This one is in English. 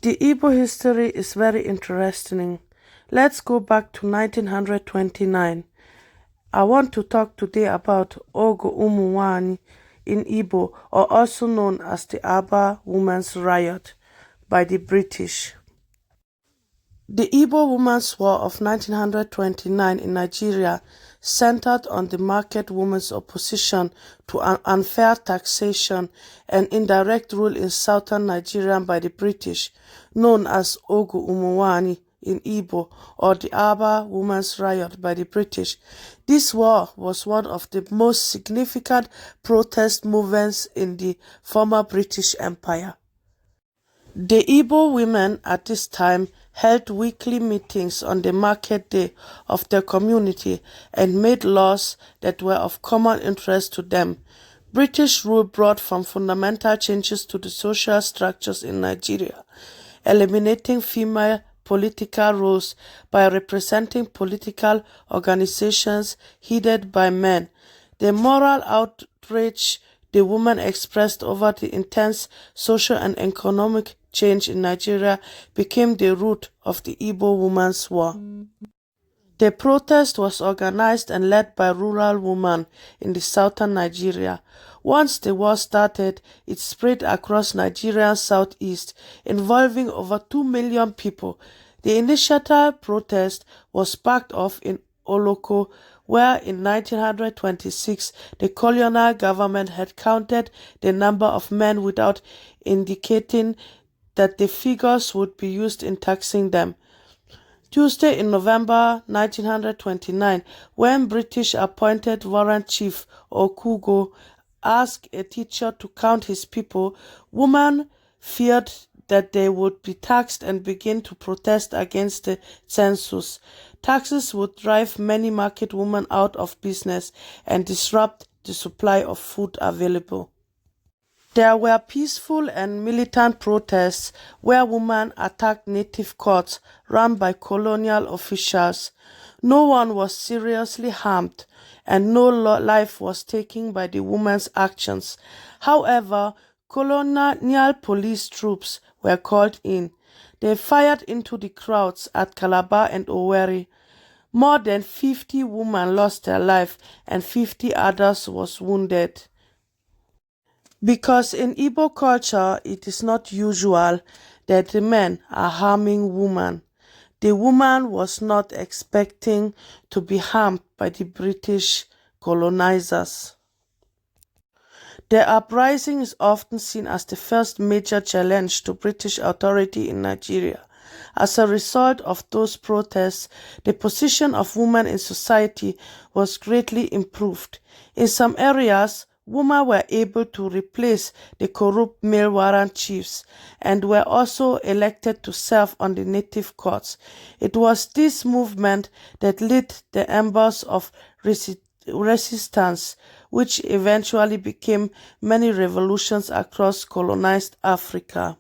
The Igbo history is very interesting. Let's go back to 1929. I want to talk today about Umunwanyi in Igbo, or also known as the Aba Women's Riot by the British. The Igbo Women's War of 1929 in Nigeria centered on the market women's opposition to an unfair taxation and indirect rule in southern Nigeria by the British, known as Umunwanyi in Igbo, or the Aba Women's Riot by the British. This war was one of the most significant protest movements in the former British Empire. The Igbo women at this time held weekly meetings on the market day of their community and made laws that were of common interest to them. British rule brought some fundamental changes to the social structures in Nigeria, eliminating female political roles by representing political organizations headed by men. The moral outrage the women expressed over the intense social and economic change in Nigeria became the root of the Igbo Women's War. The protest was organized and led by rural women in the southern Nigeria. Once the war started, it spread across Nigeria's southeast, involving over 2 million people. The initial protest was sparked off in Oloko, where in 1926 the colonial government had counted the number of men without indicating that the figures would be used in taxing them. Tuesday in November 1929, when British appointed Warrant Chief Okugo asked a teacher to count his people, women feared that they would be taxed and begin to protest against the census. Taxes would drive many market women out of business and disrupt the supply of food available. There were peaceful and militant protests where women attacked native courts run by colonial officials. No one was seriously harmed, and no life was taken by the women's actions. However, colonial police troops were called in. They fired into the crowds at Calabar and Owerri. More than 50 women lost their life and 50 others was wounded. Because in Igbo culture, it is not usual that the men are harming women. The woman was not expecting to be harmed by the British colonizers. The uprising is often seen as the first major challenge to British authority in Nigeria. As a result of those protests, the position of women in society was greatly improved. In some areas, women were able to replace the corrupt male warrant chiefs and were also elected to serve on the native courts. It was this movement that lit the embers of resistance, which eventually became many revolutions across colonized Africa.